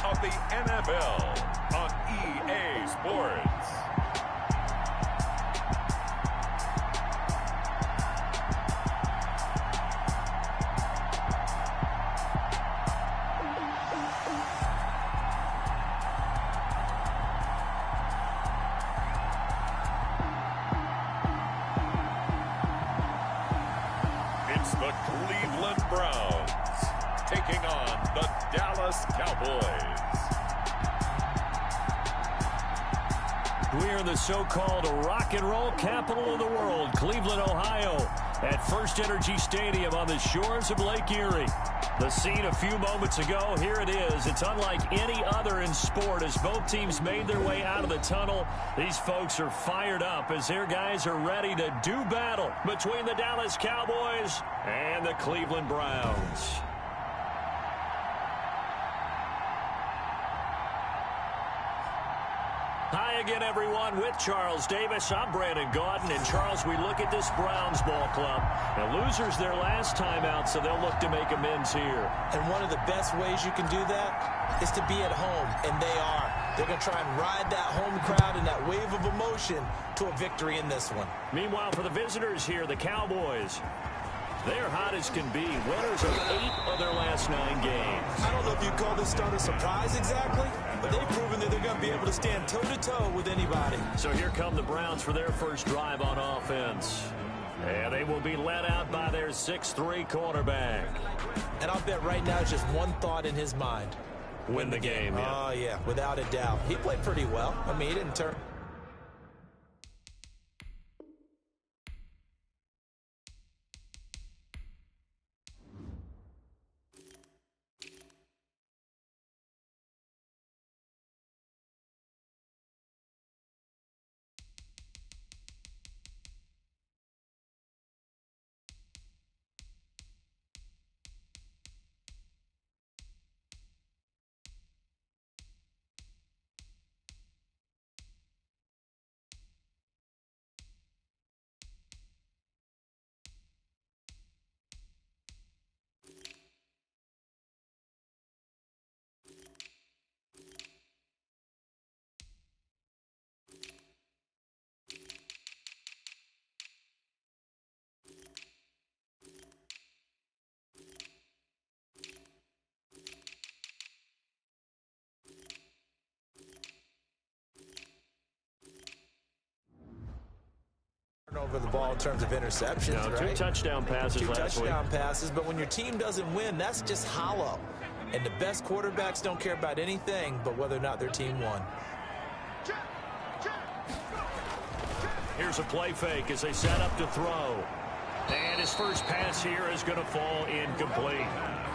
of the NFL on EA Sports. It's the Cleveland Browns taking on the Dallas Cowboys. We're in the so-called rock and roll capital of the world, Cleveland, Ohio, at First Energy Stadium on the shores of Lake Erie. The scene a few moments ago, here it is. It's unlike any other in sport as both teams made their way out of the tunnel. These folks are fired up as their guys are ready to do battle between the Dallas Cowboys and the Cleveland Browns. Hi again, everyone. With Charles Davis, I'm Brandon Gaudin. And, Charles, we look at this Browns ball club. Now, losers their last time out, so they'll look to make amends here. And one of the best ways you can do that is to be at home, and they are. They're going to try and ride that home crowd and that wave of emotion to a victory in this one. Meanwhile, for the visitors here, the Cowboys, they're hot as can be. Winners of 8 of their last 9 games. I don't know if you call this start a surprise exactly, but they've proven that they're going to be able to stand toe-to-toe with anybody. So here come the Browns for their first drive on offense. And they will be led out by their 6'3" quarterback. And I'll bet right now it's just one thought in his mind. Win the game. Yeah. Oh, yeah, without a doubt. He played pretty well. I mean, he didn't turn. Over the ball in terms of interceptions, no, right? 2 touchdown passes last week. 2 touchdown passes, but when your team doesn't win, that's just hollow. And the best quarterbacks don't care about anything but whether or not their team won. Here's a play fake as they set up to throw. And his first pass here is going to fall incomplete.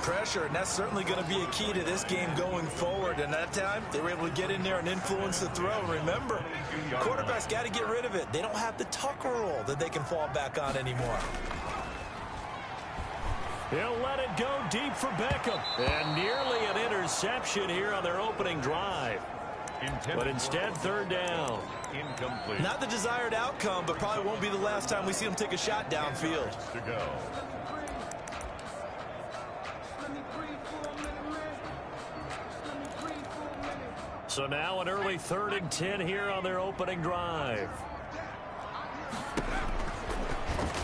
Pressure, and that's certainly going to be a key to this game going forward. And that time, they were able to get in there and influence the throw. Remember, quarterbacks got to get rid of it. They don't have the Tucker roll that they can fall back on anymore. He'll let it go deep for Beckham. And nearly an interception here on their opening drive. But instead, 3rd down. Incomplete. Not the desired outcome, but probably won't be the last time we see them take a shot downfield. To go. So now an early 3rd and 10 here on their opening drive.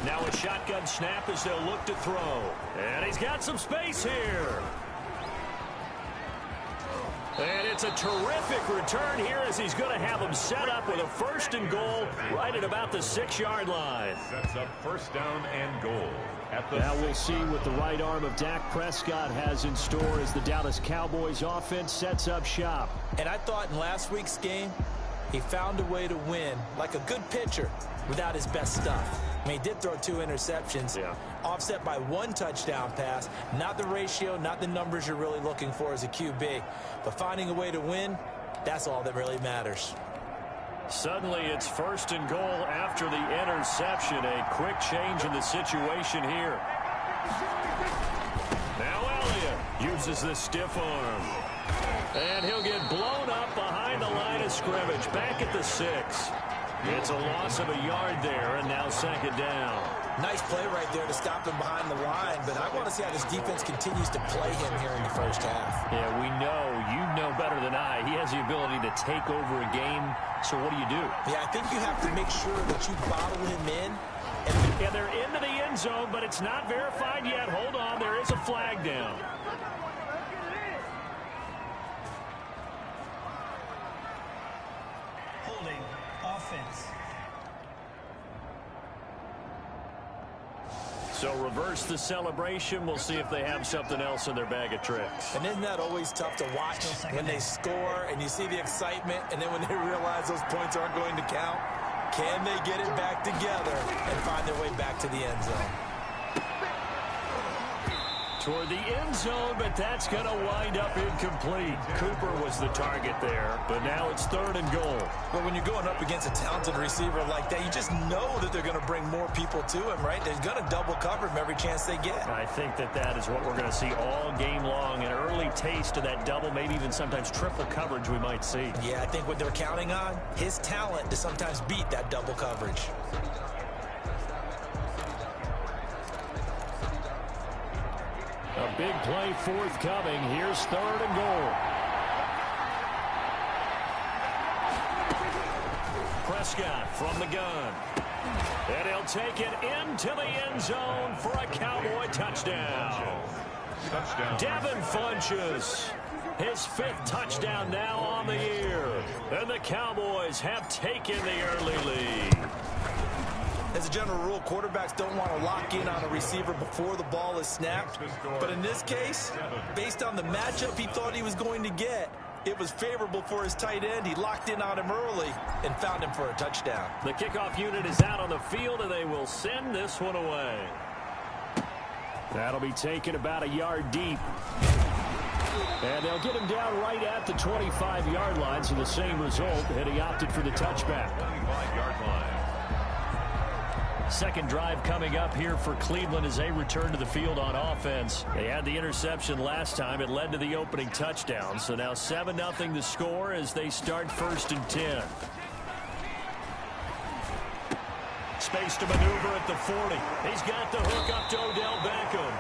Now a shotgun snap as they'll look to throw. And he's got some space here. And it's a terrific return here as he's going to have him set up with a 1st and goal right at about the 6-yard line. Sets up 1st down and goal. Now we'll see what the right arm of Dak Prescott has in store as the Dallas Cowboys offense sets up shop. And I thought in last week's game, he found a way to win like a good pitcher without his best stuff. I mean, he did throw 2 interceptions, offset by 1 touchdown pass. Not the ratio, not the numbers you're really looking for as a QB. But finding a way to win, that's all that really matters. Suddenly it's 1st and goal after the interception. A quick change in the situation here. Now Elliott uses the stiff arm. And he'll get blown up behind the line of scrimmage. Back at the 6. It's a loss of a yard there, and now 2nd down. Nice play right there to stop him behind the line, but I want to see how this defense continues to play him here in the first half. Yeah, we know, you know better take over a game. So what do you do? Yeah, I think you have to make sure that you bottle him in. And they're into the end zone, but it's not verified yet. Hold on, there is a flag down. Holding offense. So reverse the celebration. We'll see if they have something else in their bag of tricks. And isn't that always tough to watch when they score and you see the excitement, and then when they realize those points aren't going to count? Can they get it back together and find their way back to the end zone? Toward the end zone, but that's going to wind up incomplete. Cooper was the target there, but now it's 3rd and goal. But when you're going up against a talented receiver like that, you just know that they're going to bring more people to him, right? They're going to double cover him every chance they get. I think that is what we're going to see all game long. An early taste of that double, maybe even sometimes triple coverage we might see. Yeah, I think what they're counting on, his talent to sometimes beat that double coverage. A big play forthcoming. Here's 3rd and goal. Prescott from the gun. And he'll take it into the end zone for a Cowboy touchdown. Devin Funchess, his 5th touchdown now on the year. And the Cowboys have taken the early lead. As a general rule, quarterbacks don't want to lock in on a receiver before the ball is snapped. But in this case, based on the matchup he thought he was going to get, it was favorable for his tight end. He locked in on him early and found him for a touchdown. The kickoff unit is out on the field, and they will send this one away. That'll be taken about a yard deep. And they'll get him down right at the 25-yard line, so the same result, and he opted for the touchback. 25-yard line. Second drive coming up here for Cleveland as they return to the field on offense. They had the interception last time. It led to the opening touchdown. So now 7-0 the score as they start 1st and 10. Space to maneuver at the 40. He's got the hook up to Odell Beckham.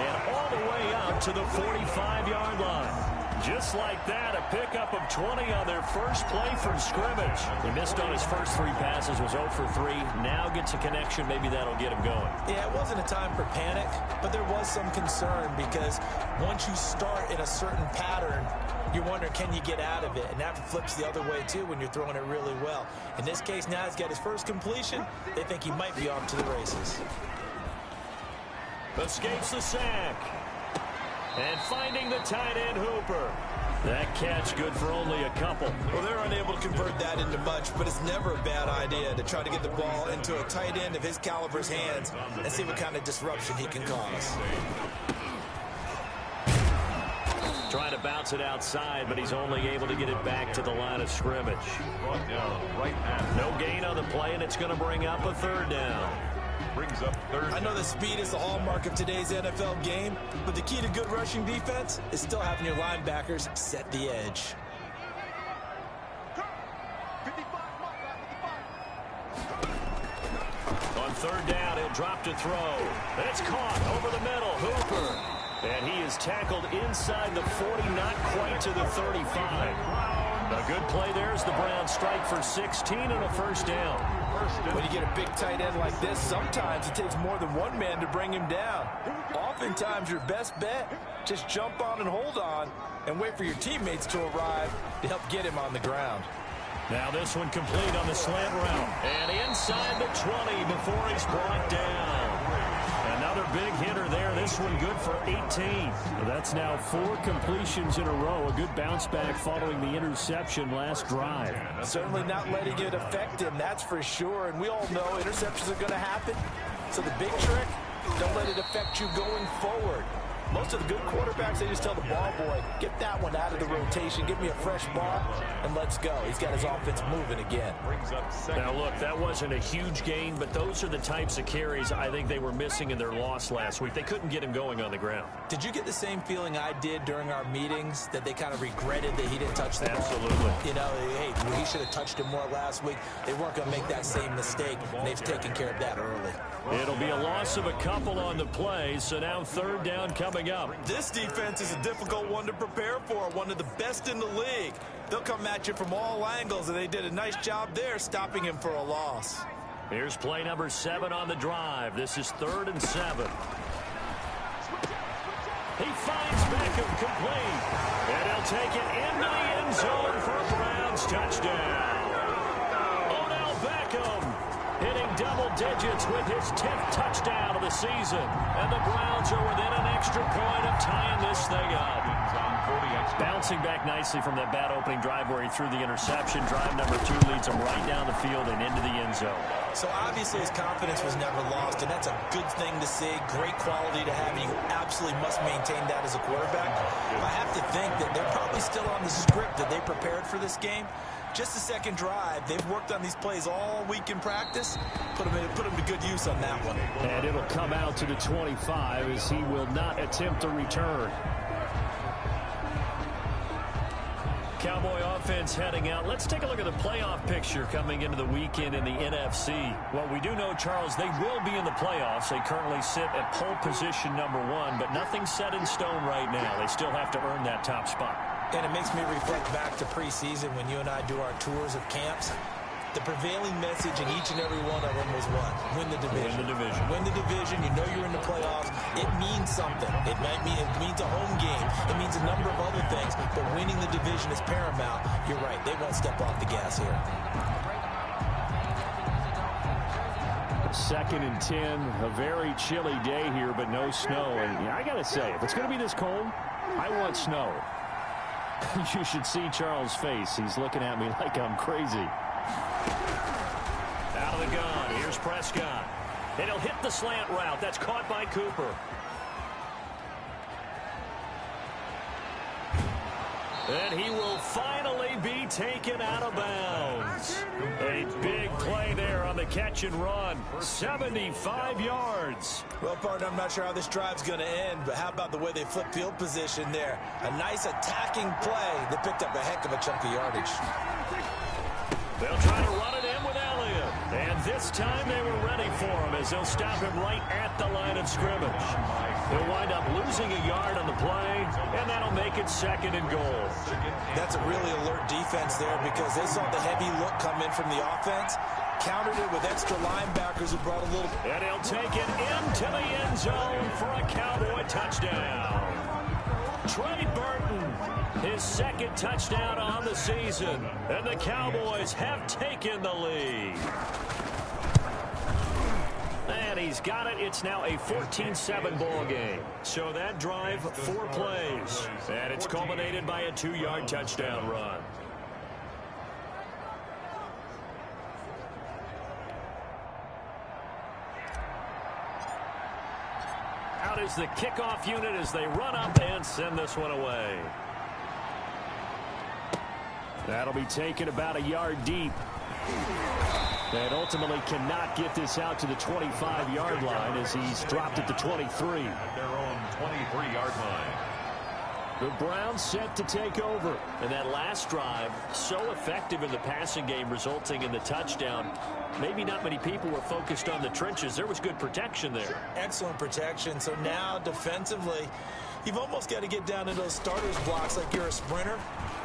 And all the way out to the 45-yard line. Just like that, a pickup of 20 on their first play from scrimmage. He missed on his first 3 passes, was 0 for 3. Now gets a connection. Maybe that'll get him going. Yeah, it wasn't a time for panic, but there was some concern because once you start in a certain pattern, you wonder, can you get out of it? And that flips the other way, too, when you're throwing it really well. In this case, now he's got his first completion. They think he might be off to the races. Escapes the sack. And finding the tight end, Hooper. That catch good for only a couple. Well, they're unable to convert that into much, but it's never a bad idea to try to get the ball into a tight end of his caliber's hands and see what kind of disruption he can cause. Trying to bounce it outside, but he's only able to get it back to the line of scrimmage. No gain on the play, and it's going to bring up a 3rd down. Brings up 3rd. I know that speed is the hallmark of today's NFL game, but the key to good rushing defense is still having your linebackers set the edge. On 3rd down, he'll drop to throw. It's caught over the middle. Hooper. And he is tackled inside the 40, not quite to the 35. A good play there as the Browns strike for 16 and a 1st down. When you get a big tight end like this, sometimes it takes more than one man to bring him down. Oftentimes, your best bet, just jump on and hold on and wait for your teammates to arrive to help get him on the ground. Now this one complete on the slant route. And inside the 20 before he's brought down. Another big hitter there. This one good for 18. That's now 4 completions in a row. A good bounce back following the interception last drive. Certainly not letting it affect him, that's for sure. And we all know interceptions are going to happen. So the big trick, don't let it affect you going forward. Most of the good quarterbacks, they just tell the ball boy, get that one out of the rotation, give me a fresh ball, and let's go. He's got his offense moving again. Now, look, that wasn't a huge gain, but those are the types of carries I think they were missing in their loss last week. They couldn't get him going on the ground. Did you get the same feeling I did during our meetings, that they kind of regretted that he didn't touch the ball? Absolutely. You know, hey, he should have touched him more last week. They weren't going to make that same mistake, and they've taken care of that early. It'll be a loss of a couple on the play, so now 3rd down coming coming up. This defense is a difficult one to prepare for, one of the best in the league. They'll come at you from all angles, and they did a nice job there stopping him for a loss. Here's play number 7 on the drive. This is 3rd and 7. He finds Beckham complete. And he'll take it into the end zone for a Browns touchdown. Odell Beckham hitting double digits with his 10th touchdown of the season. And the Browns are within an extra point of tying this thing up. Bouncing back nicely from that bad opening drive where he threw the interception. Drive number 2 leads him right down the field and into the end zone. So obviously his confidence was never lost, and that's a good thing to see. Great quality to have, and you absolutely must maintain that as a quarterback. I have to think that they're probably still on the script that they prepared for this game. Just the second drive. They've worked on these plays all week in practice. Put them to good use on that one. And it'll come out to the 25 as he will not attempt a return. Cowboy offense heading out. Let's take a look at the playoff picture coming into the weekend in the NFC. Well, we do know, Charles, they will be in the playoffs. They currently sit at pole position number 1, but nothing's set in stone right now. They still have to earn that top spot. And it makes me reflect back to preseason when you and I do our tours of camps. The prevailing message in each and every one of them was what? Win the division. Win the division. Win the division. You know you're in the playoffs. It means something. It means a home game. It means a number of other things. But winning the division is paramount. You're right. They won't step off the gas here. 2nd and 10. A very chilly day here, but no snow. And I got to say, if it's going to be this cold, I want snow. You should see Charles' face. He's looking at me like I'm crazy. Out of the gun. Here's Prescott. And he'll hit the slant route. That's caught by Cooper. And he will finally be taken out of bounds. A big play there on the catch and run. 75 yards. Well, partner, I'm not sure how this drive's going to end, but how about the way they flip field position there? A nice attacking play. They picked up a heck of a chunk of yardage. They'll try to run it in with Elliott. And this time they were ready for him as they'll stop him right at the line of scrimmage. They'll wind up losing a yard on the play, and that'll make it 2nd and goal. That's a really alert defense there because they saw the heavy look come in from the offense, countered it with extra linebackers who brought a little... And he'll take it into the end zone for a Cowboy touchdown. Trey Burton, his 2nd touchdown on the season. And the Cowboys have taken the lead. And he's got it. It's now a 14-7 ball game. So that drive, 4 plays. And it's culminated by a 2-yard touchdown run. Out is the kickoff unit as they run up and send this one away. That'll be taken about a yard deep. And ultimately cannot get this out to the 25-yard line as he's dropped at the 23. At their own 23-yard line. The Browns set to take over. And that last drive, so effective in the passing game, resulting in the touchdown. Maybe not many people were focused on the trenches. There was good protection there. Excellent protection. So now defensively, you've almost got to get down to those starters blocks like you're a sprinter.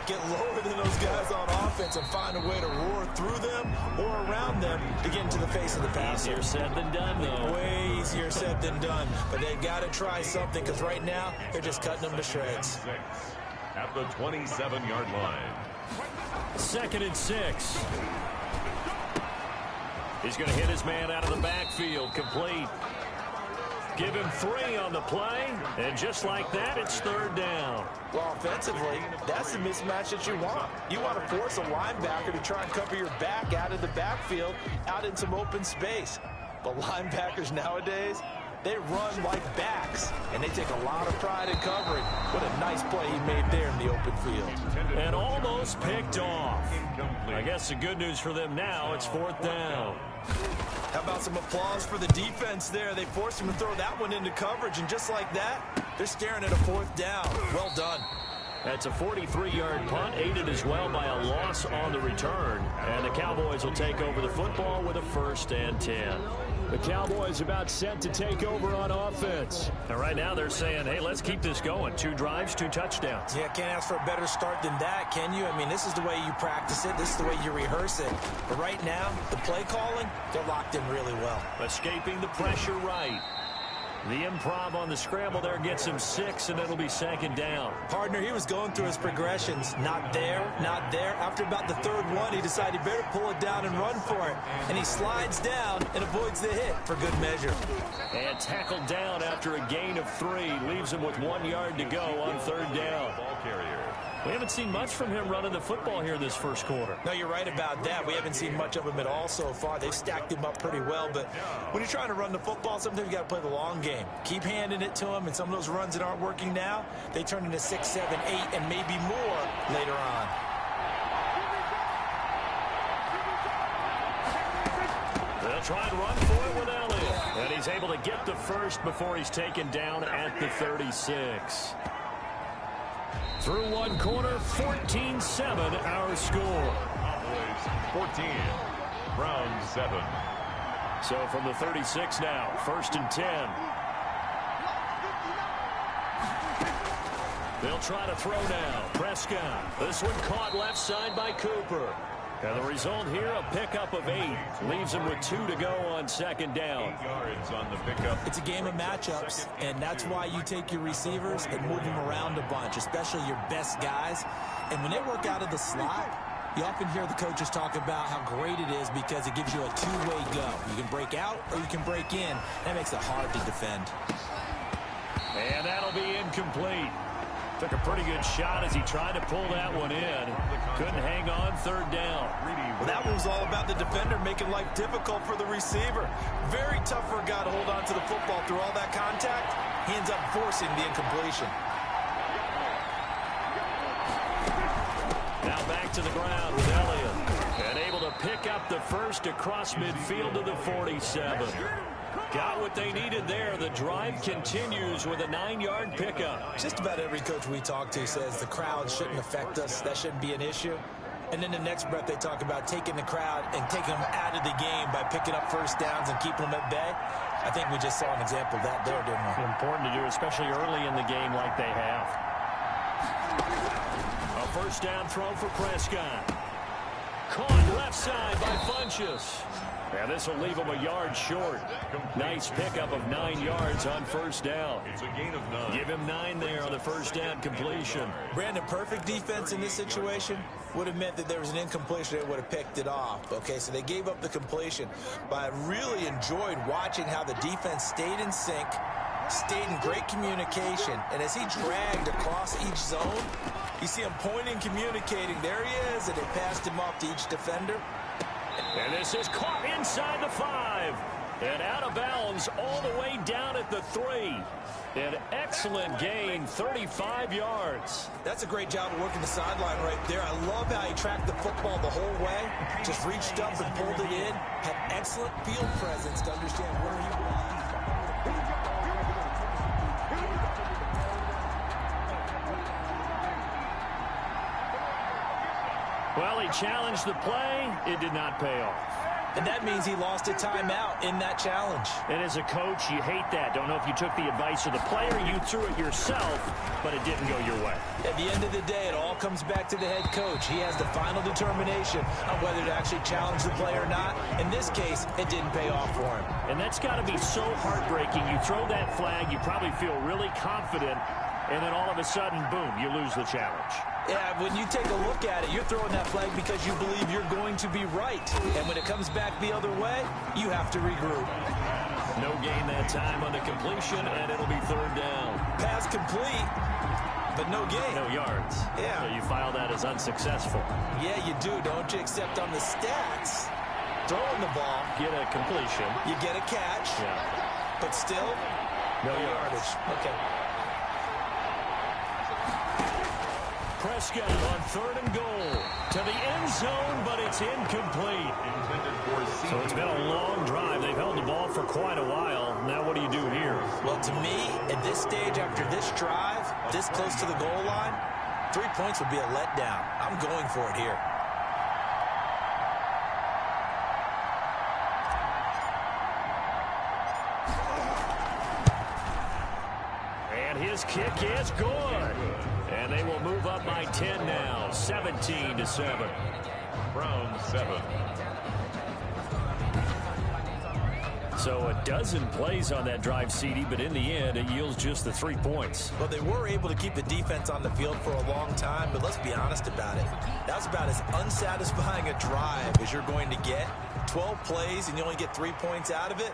Get lower than those guys on offense and find a way to roar through them or around them to get into the face of the passer. Easier said than done, though. Way easier said than done. But they've got to try something because right now they're just cutting them to shreds. At the 27-yard line. 2nd and 6. He's going to hit his man out of the backfield. Complete. Give him 3 on the play, and just like that, it's 3rd down. Well, offensively, that's the mismatch that you want. You want to force a linebacker to try and cover your back out of the backfield, out in some open space. But linebackers nowadays, they run like backs, and they take a lot of pride in covering. What a nice play he made there in the open field. And almost picked off. I guess the good news for them now, it's 4th down. How about some applause for the defense there? They forced him to throw that one into coverage, and just like that, they're staring at a 4th down. Well done. That's a 43-yard punt, aided as well by a loss on the return. And the Cowboys will take over the football with a 1st and 10. The Cowboys about set to take over on offense. And right now they're saying, hey, let's keep this going. 2 drives, 2 touchdowns. Yeah, can't ask for a better start than that, can you? I mean, this is the way you practice it. This is the way you rehearse it. But right now, the play calling, they're locked in really well. Escaping the pressure right. The improv on the scramble there gets him 6, and it'll be 2nd down. Partner, he was going through his progressions. Not there, not there. After about the 3rd one, he decided he better pull it down and run for it. And he slides down and avoids the hit for good measure. And tackled down after a gain of 3. Leaves him with 1 yard to go on 3rd down. Ball carrier. We haven't seen much from him running the football here this first quarter. No, you're right about that. We haven't seen much of him at all so far. They've stacked him up pretty well, but when you're trying to run the football, sometimes you got to play the long game. Keep handing it to him, and some of those runs that aren't working now, they turn into 6, 7, 8, and maybe more later on. They'll try and run for it with Elliott, and he's able to get the first before he's taken down at the 36. Through 1 quarter, 14-7 our score. Cowboys 14, Browns 7. So from the 36 now, 1st and 10. They'll try to throw now. Prescott. This one caught left side by Cooper. And the result here, a pickup of 8. Leaves him with 2 to go on 2nd down. 8 yards on the pickup. It's a game of matchups, and that's why you take your receivers and move them around a bunch, especially your best guys. And when they work out of the slot, you often hear the coaches talk about how great it is because it gives you a 2-way go. You can break out or you can break in. That makes it hard to defend. And that'll be incomplete. Took a pretty good shot as he tried to pull that one in. Couldn't hang on 3rd down. Well, that one was all about the defender making life difficult for the receiver. Very tough for a guy to hold on to the football through all that contact. He ends up forcing the incompletion. Now back to the ground with Elliott. And able to pick up the first across midfield to the 47. Got what they needed there. The drive continues with a 9-yard pickup. Just about every coach we talk to says the crowd shouldn't affect us. That shouldn't be an issue. And then the next breath they talk about taking the crowd and taking them out of the game by picking up first downs and keeping them at bay. I think we just saw an example of that there, didn't we? Important to do, especially early in the game like they have. A first down throw for Prescott. Caught left side by Funchess. And this will leave him a yard short. Nice pickup of 9 yards on first down. It's a gain of 9. Give him 9 there on the first down completion. Brandon, perfect defense in this situation would have meant that there was an incompletion. They would have picked it off. Okay, so they gave up the completion. But I really enjoyed watching how the defense stayed in sync, stayed in great communication. And as he dragged across each zone, you see him pointing, communicating. There he is, and they passed him off to each defender. And this is caught inside the 5. And out of bounds all the way down at the 3. An excellent gain, 35 yards. That's a great job of working the sideline right there. I love how he tracked the football the whole way. Just reached up and pulled it in. Had excellent field presence to understand where he was. Well, he challenged the play. It did not pay off. And that means he lost a timeout in that challenge. And as a coach, you hate that. Don't know if you took the advice of the player, you threw it yourself, but it didn't go your way. At the end of the day, it all comes back to the head coach. He has the final determination on whether to actually challenge the play or not. In this case, it didn't pay off for him. And that's got to be so heartbreaking. You throw that flag, you probably feel really confident, and then all of a sudden, boom, you lose the challenge. Yeah, when you take a look at it, you're throwing that flag because you believe you're going to be right. And when it comes back the other way, you have to regroup. No gain that time on the completion, and it'll be 3rd down. Pass complete, but no gain. No yards. Yeah. So you file that as unsuccessful. Yeah, you do, don't you? Except on the stats, throwing the ball, Get a completion. you get a catch, Yeah. but still, No yardage. Okay. Prescott on 3rd and goal. To the end zone, but it's incomplete. So it's been a long drive. They've held the ball for quite a while. Now what do you do here? Well, to me, at this stage, after this drive, this close to the goal line, 3 points would be a letdown. I'm going for it here. kick is good. And they will move up by 10 now, 17-7. Browns 7. So a dozen plays on that drive, CD, but in the end, it yields just the 3 points. Well, they were able to keep the defense on the field for a long time, but let's be honest about it. That was about as unsatisfying a drive as you're going to get. 12 plays and you only get 3 points out of it.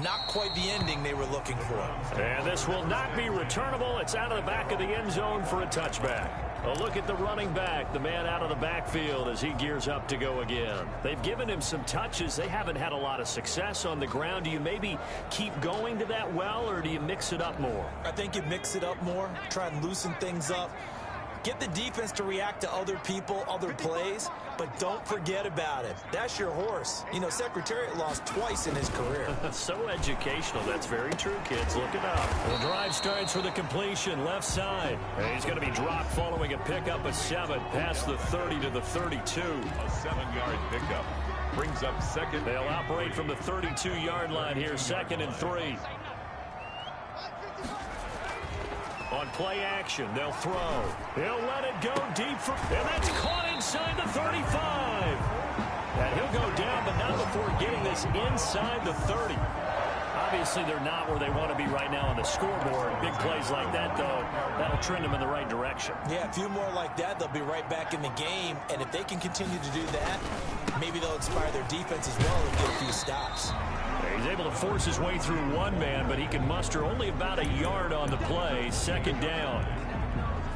Not quite the ending they were looking for. And this will not be returnable. It's out of the back of the end zone for a touchback. A look at the running back, the man out of the backfield as he gears up to go again. They've given him some touches. They haven't had a lot of success on the ground. Do you maybe keep going to that well, or do you mix it up more? I think you mix it up more, try and loosen things up. Get the defense to react to other people, other plays, but don't forget about it. That's your horse. You know, Secretariat lost twice in his career. So educational. That's very true, kids. Look it up. The drive starts with a completion, left side. And he's going to be dropped following a pickup of 7, past the 30 to the 32. A 7-yard pickup. Brings up second. They'll operate from the 32-yard line here, 2nd and 3. On play action, they'll throw. He'll let it go deep for, and that's caught inside the 35. And he'll go down, but not before getting this inside the 30. Obviously, they're not where they want to be right now on the scoreboard. Big plays like that, though, that'll trend them in the right direction. Yeah, a few more like that, they'll be right back in the game. And if they can continue to do that, maybe they'll inspire their defense as well and get a few stops. He's able to force his way through one man, but he can muster only about a yard on the play. 2nd down.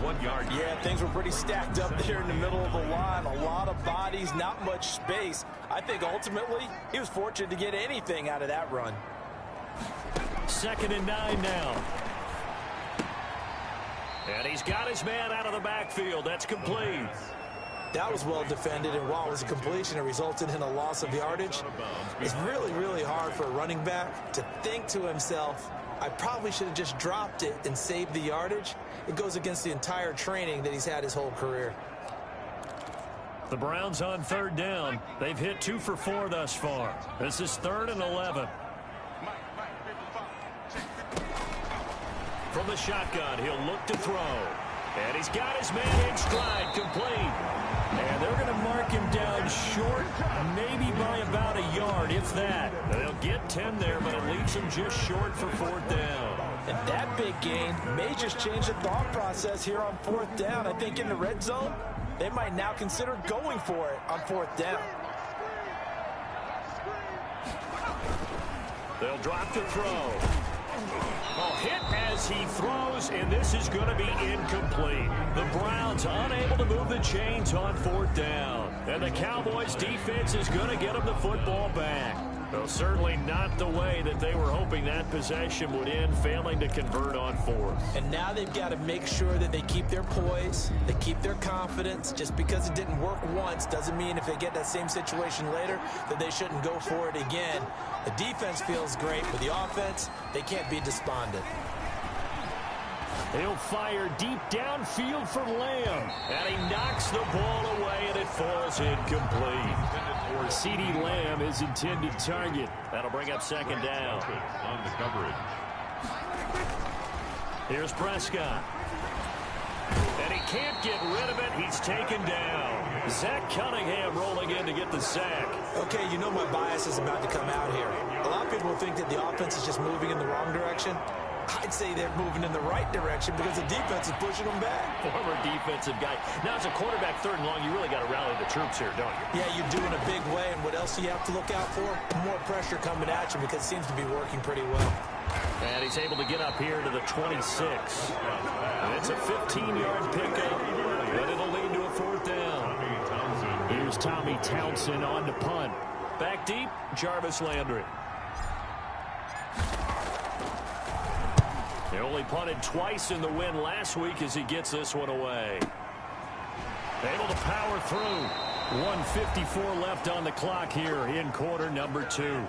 1 yard. Yeah, things were pretty stacked up there in the middle of the line. A lot of bodies, not much space. I think ultimately he was fortunate to get anything out of that run. 2nd and 9 now. And he's got his man out of the backfield. That's complete. That was well defended, and while it was a completion, it resulted in a loss of yardage. It's really, really hard for a running back to think to himself, I probably should have just dropped it and saved the yardage. It goes against the entire training that he's had his whole career. The Browns on 3rd down. They've hit 2 for 4 thus far. This is 3rd and 11. From the shotgun, he'll look to throw. And he's got his man in stride, complete. And they're going to mark him down short, maybe by about a yard, if that. They'll get 10 there, but it leaves him just short for 4th down. And that big gain may just change the thought process here on 4th down. I think in the red zone, they might now consider going for it on 4th down. They'll drop to throw. A hit as he throws, and this is going to be incomplete. The Browns unable to move the chains on 4th down. And the Cowboys defense is going to get them the football back. Well, certainly not the way that they were hoping that possession would end, failing to convert on 4th. And now they've got to make sure that they keep their poise, they keep their confidence. Just because it didn't work once doesn't mean if they get that same situation later that they shouldn't go for it again. The defense feels great, but the offense, they can't be despondent. He'll fire deep downfield for Lamb, and he knocks the ball away, and it falls incomplete. CeeDee Lamb is intended target. That'll bring up 2nd down. On the coverage. Here's Prescott. And he can't get rid of it. He's taken down. Zach Cunningham rolling in to get the sack. Okay, you know my bias is about to come out here. A lot of people think that the offense is just moving in the wrong direction. I'd say they're moving in the right direction because the defense is pushing them back. Former defensive guy. Now, as a quarterback 3rd and long, you really got to rally the troops here, don't you? Yeah, you're doing a big way, and what else do you have to look out for? More pressure coming at you because it seems to be working pretty well. And he's able to get up here to the 26. And it's a 15-yard pickup, but it'll lead to a 4th down. Here's Tommy Townsend on to punt. Back deep, Jarvis Landry. He only punted twice in the win last week as he gets this one away. Able to power through. 1:54 left on the clock here in quarter number 2.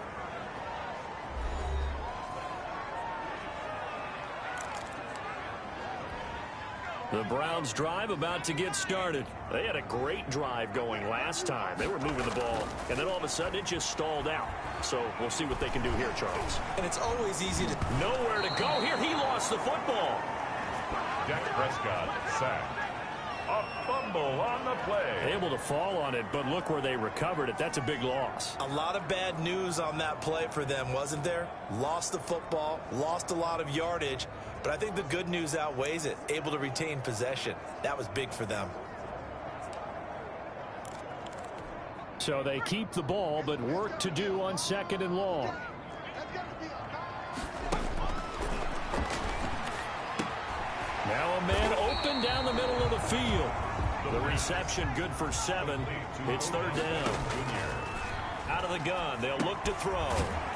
The Browns drive about to get started. They had a great drive going last time. They were moving the ball, and then all of a sudden it just stalled out. So we'll see what they can do here, Charles. And it's always easy to... Nowhere to go here. He lost the football. Dak Prescott sacked. A fumble on the play. Able to fall on it, but look where they recovered it. That's a big loss. A lot of bad news on that play for them, wasn't there? Lost the football, lost a lot of yardage, but I think the good news outweighs it. Able to retain possession. That was big for them. So they keep the ball, but work to do on 2nd and long. Now a man open down the middle of the field. The reception good for 7. It's 3rd down. Out of the gun, they'll look to throw.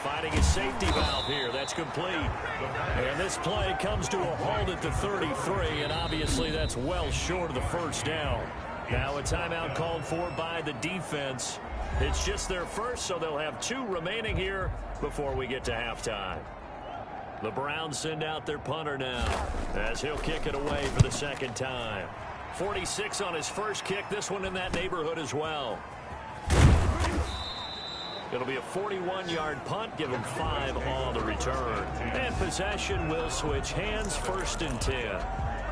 Finding his safety valve here. That's complete. And this play comes to a halt at the 33, and obviously that's well short of the 1st down. Now a timeout called for by the defense. It's just their first, so they'll have 2 remaining here before we get to halftime. The Browns send out their punter now as he'll kick it away for the 2nd time. 46 on his first kick. This one in that neighborhood as well. It'll be a 41-yard punt. Give him 5 on the return. And possession will switch hands. 1st and 10.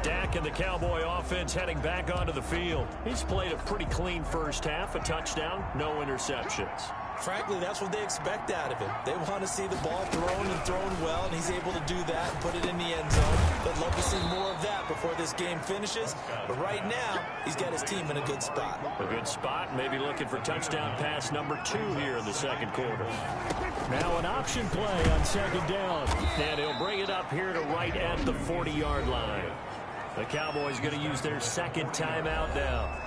Dak and the Cowboy offense heading back onto the field. He's played a pretty clean first half. A touchdown, no interceptions. Frankly, that's what they expect out of him. They want to see the ball thrown and thrown well, and he's able to do that and put it in the end zone. They'd love to see more of that before this game finishes. But right now, he's got his team in a good spot. A good spot, maybe looking for touchdown pass number 2 here in the 2nd quarter. Now an option play on 2nd down. And he'll bring it up here to right at the 40-yard line. The Cowboys going to use their 2nd timeout now,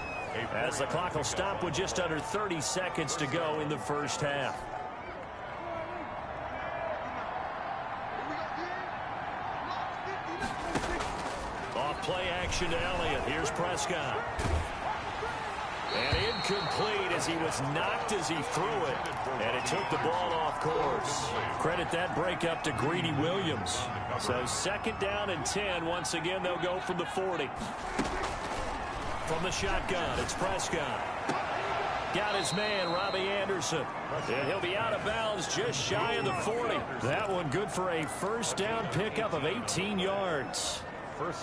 as the clock will stop with just under 30 seconds to go in the first half. Off play action to Elliott. Here's Prescott. And incomplete as he was knocked as he threw it. And it took the ball off course. Credit that breakup to Greedy Williams. So 2nd down and 10. Once again, they'll go from the 40. From the shotgun, it's Prescott. Got his man, Robbie Anderson. And he'll be out of bounds just shy of the 40. That one good for a 1st down pickup of 18 yards.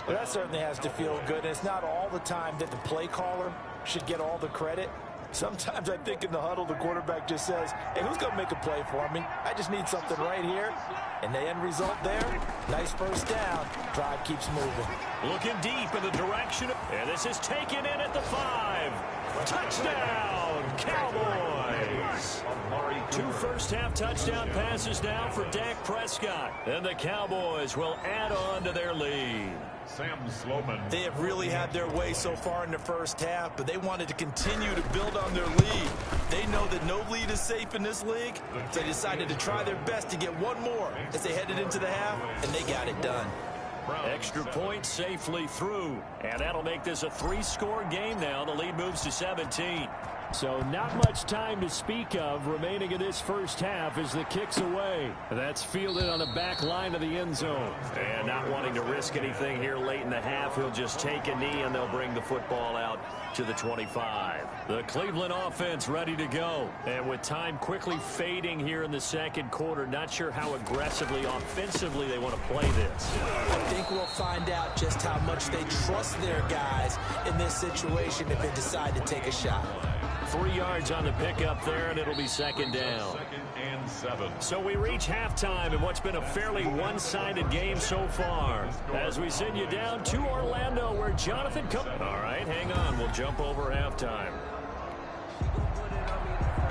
That certainly has to feel good. And it's not all the time that the play caller should get all the credit. Sometimes I think in the huddle, the quarterback just says, hey, who's going to make a play for me? I just need something right here. And the end result there, nice 1st down. Drive keeps moving. Looking deep in the direction. And this is taken in at the 5. Touchdown, Cowboys. 2 first-half touchdown passes now for Dak Prescott. And the Cowboys will add on to their lead. Sam Sloman. They have really had their way so far in the first half, but they wanted to continue to build on their lead. They know that no lead is safe in this league, so they decided to try their best to get one more as they headed into the half, and they got it done. Extra point safely through, and that'll make this a 3-score game now. The lead moves to 17. So not much time to speak of remaining in this first half as the kick's away. That's fielded on the back line of the end zone. And not wanting to risk anything here late in the half, he'll just take a knee and they'll bring the football out to the 25. The Cleveland offense ready to go. And with time quickly fading here in the 2nd quarter, not sure how aggressively, offensively they want to play this. I think we'll find out just how much they trust their guys in this situation if they decide to take a shot. 3 yards on the pickup there, and it'll be 2nd down. 2nd and 7. So we reach halftime in what's been a fairly one-sided game so far. As we send you down to Orlando, where Jonathan All right, hang on. We'll jump over halftime.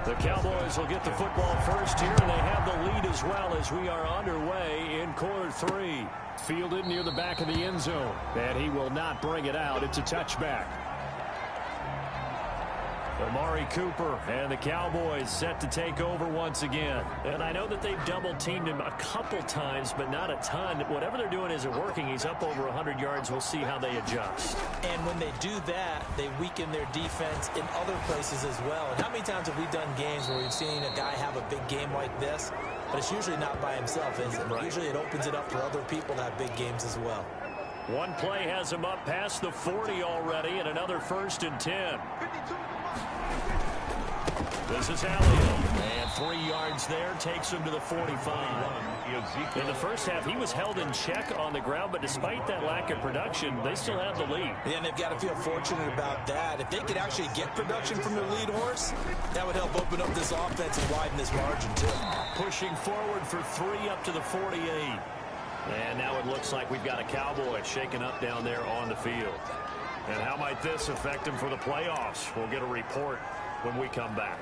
The Cowboys will get the football first here, and they have the lead as well as we are underway in quarter 3. Fielded near the back of the end zone, and he will not bring it out. It's a touchback. Amari Cooper and the Cowboys set to take over once again. And I know that they've double-teamed him a couple times, but not a ton. Whatever they're doing isn't working. He's up over 100 yards. We'll see how they adjust. And when they do that, they weaken their defense in other places as well. And how many times have we done games where we've seen a guy have a big game like this? But it's usually not by himself, is it? Right. Usually it opens it up for other people to have big games as well. One play has him up past the 40 already, and another 1st and 10. This is Elliott. And 3 yards there takes him to the 45. In the first half, he was held in check on the ground, but despite that lack of production, they still have the lead. Yeah, and they've got to feel fortunate about that. If they could actually get production from their lead horse, that would help open up this offense and widen this margin, too. Pushing forward for 3 up to the 48. And now it looks like we've got a Cowboy shaken up down there on the field. And how might this affect him for the playoffs? We'll get a report when we come back.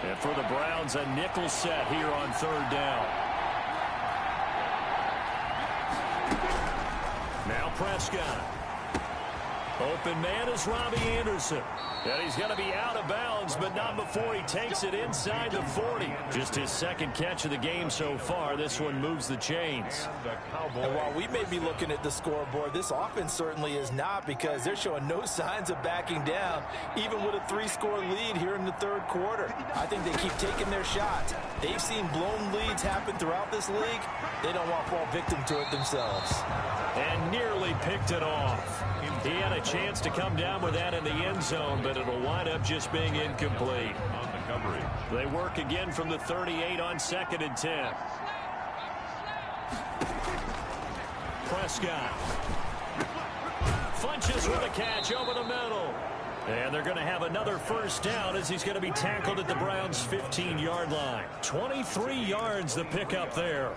And for the Browns, a nickel set here on 3rd down. Now Prescott. Open man is Robbie Anderson. And he's going to be out of bounds, but not before he takes it inside the 40. Just his 2nd catch of the game so far. This one moves the chains. And while we may be looking at the scoreboard, this offense certainly is not, because they're showing no signs of backing down, even with a 3-score lead here in the 3rd quarter. I think they keep taking their shots. They've seen blown leads happen throughout this league. They don't want to fall victim to it themselves. And nearly picked it off. He had a chance to come down with that in the end zone, but it'll wind up just being incomplete. They work again from the 38 on 2nd and 10. Prescott. Funches with a catch over the middle. And they're going to have another 1st down as he's going to be tackled at the Browns' 15-yard line. 23 yards the pickup there.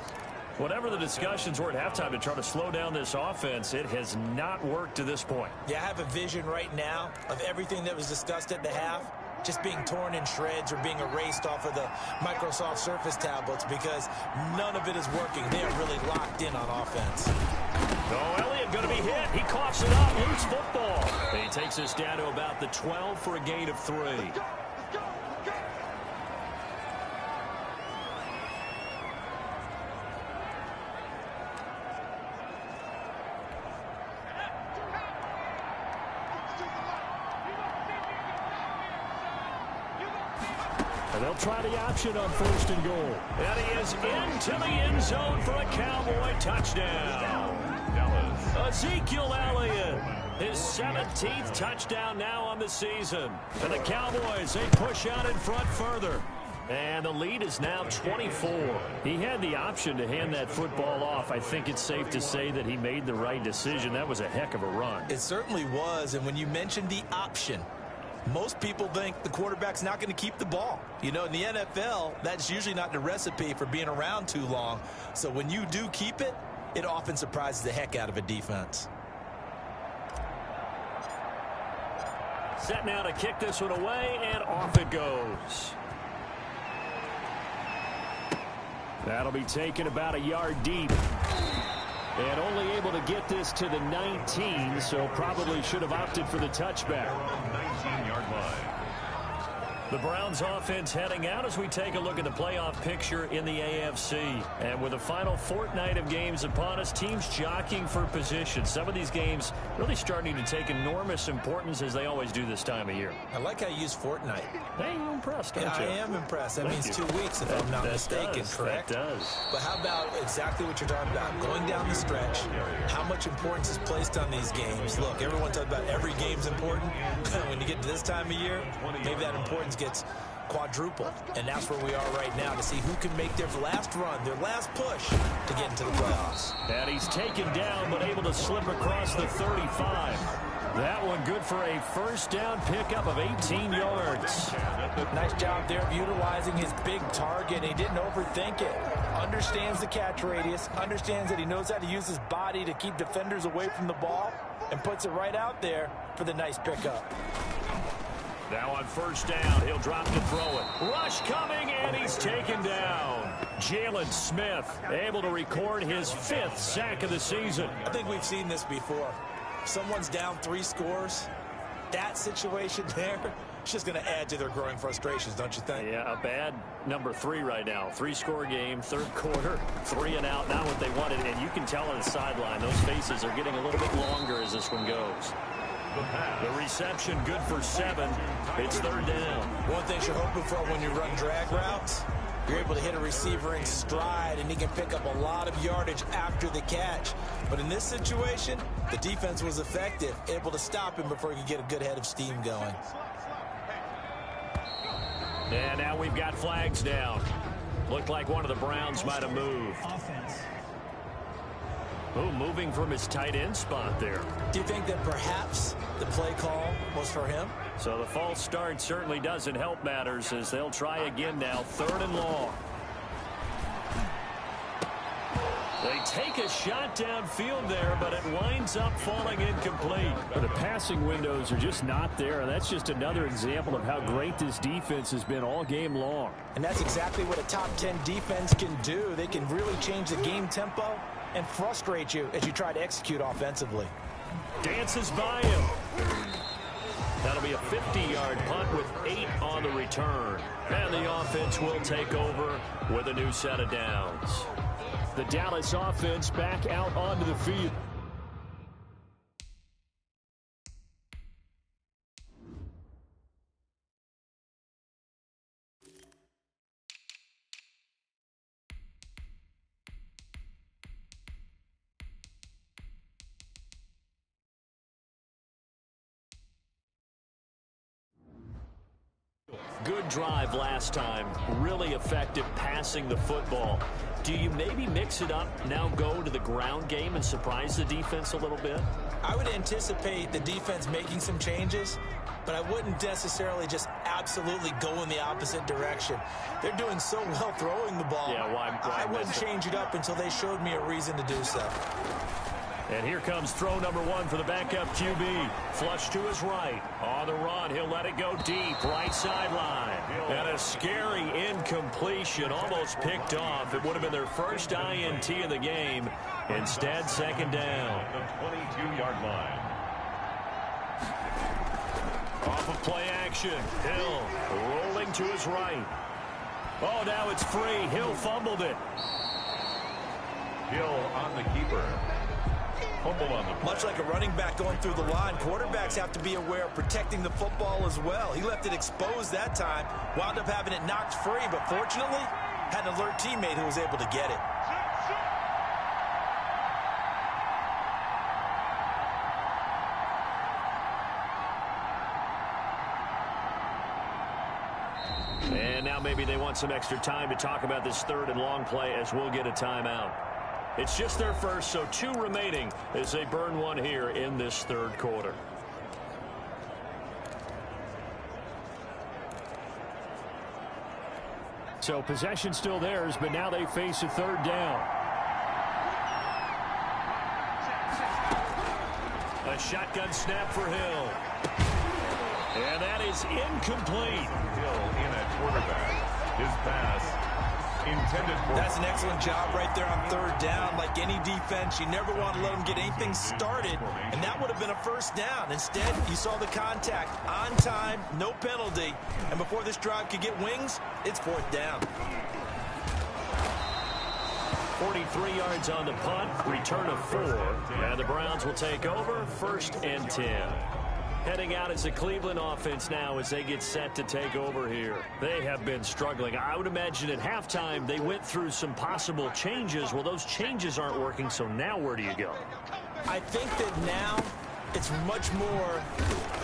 Whatever the discussions were at halftime to try to slow down this offense, it has not worked to this point. Yeah, I have a vision right now of everything that was discussed at the half just being torn in shreds or being erased off of the Microsoft Surface tablets, because none of it is working. They are really locked in on offense. Oh, Elliott going to be hit. He coughs it up. Loose football. And he takes us down to about the 12 for a gain of 3. And they'll try the option on 1st and goal. And he is into the end zone for a Cowboy touchdown. Ezekiel Elliott, his 17th touchdown now on the season. And the Cowboys, they push out in front further. And the lead is now 24. He had the option to hand that football off. I think it's safe to say that he made the right decision. That was a heck of a run. It certainly was. And when you mentioned the option, most people think the quarterback's not going to keep the ball. You know, in the NFL, that's usually not the recipe for being around too long. So when you do keep it, it often surprises the heck out of a defense. Set now to kick this one away, and off it goes. That'll be taken about a yard deep. And only able to get this to the 19, so probably should have opted for the touchback. 19-yard line. The Browns offense heading out as we take a look at the playoff picture in the AFC. And with the final fortnight of games upon us, teams jockeying for position. Some of these games really starting to take enormous importance, as they always do this time of year. I like how you use fortnight. Hey, you're impressed, aren't you? I am impressed. That means 2 weeks, if I'm not mistaken, correct? That does. But how about exactly what you're talking about? Going down the stretch, how much importance is placed on these games? Look, everyone talks about every game's important. When you get to this time of year, maybe that importance gets quadrupled. And that's where we are right now, to see who can make their last run, their last push to get into the playoffs. And he's taken down, but able to slip across the 35. That one good for a 1st down pickup of 18 yards. Nice job there of utilizing his big target. He didn't overthink it. Understands the catch radius. Understands that he knows how to use his body to keep defenders away from the ball. And puts it right out there for the nice pickup. Now on 1st down, he'll drop to throw it. Rush coming, and he's taken down. Jalen Smith able to record his 5th sack of the season. I think we've seen this before. Someone's down 3 scores. That situation there, it's just going to add to their growing frustrations, don't you think? Yeah, a bad number 3 right now. 3-score game, 3rd quarter, 3 and out, not what they wanted. And you can tell on the sideline, those faces are getting a little bit longer as this one goes. The reception good for 7. It's 3rd down. One thing you're hoping for when you run drag routes, You're able to hit a receiver in stride, and he can pick up a lot of yardage after the catch. But in this situation, the defense was effective, able to stop him before he could get a good head of steam going. And now we've got flags down. Looked like one of the Browns might have moved. Offense. Ooh, moving from his tight end spot there. Do you think that perhaps the play call was for him? So the false start certainly doesn't help matters as they'll try again now, 3rd and long. They take a shot downfield there, but it winds up falling incomplete. The passing windows are just not there. That's just another example of how great this defense has been all game long. And that's exactly what a top 10 defense can do. They can really change the game tempo and frustrate you as you try to execute offensively. Dances by him. That'll be a 50-yard punt with 8 on the return. And the offense will take over with a new set of downs. The Dallas offense back out onto the field. Good drive last time. Really effective passing the football. Do you maybe mix it up, now go to the ground game and surprise the defense a little bit? I would anticipate the defense making some changes, but I wouldn't necessarily just absolutely go in the opposite direction. They're doing so well throwing the ball. Yeah, why I wouldn't change it up until they showed me a reason to do so. And here comes throw number 1 for the backup QB. Flush to his right. On the run, he'll let it go deep. Right sideline. And a scary incompletion. Almost picked off. It would have been their first INT of the game. Instead, 2nd down. The 22-yard line. Off of play action. Hill rolling to his right. Oh, now it's free. Hill fumbled it. Hill on the keeper. Fumble on the play. Much like a running back going through the line, quarterbacks have to be aware of protecting the football as well. He left it exposed that time, wound up having it knocked free, but fortunately, had an alert teammate who was able to get it. And now maybe they want some extra time to talk about this 3rd and long play as we'll get a timeout. It's just their first, so 2 remaining as they burn one here in this 3rd quarter. So possession still theirs, but now they face a 3rd down. A shotgun snap for Hill. And that is incomplete. Hill in at quarterback. His pass intended for... That's an excellent job right there on 3rd down. Like any defense, you never want to let them get anything started, and that would have been a 1st down. Instead, you saw the contact on time, no penalty, and before this drive could get wings, it's 4th down. 43 yards on the punt, return of 4, and the Browns will take over, 1st and 10. Heading out as the Cleveland offense now as they get set to take over here. They have been struggling. I would imagine at halftime they went through some possible changes. Well, those changes aren't working, so now where do you go? I think that now it's much more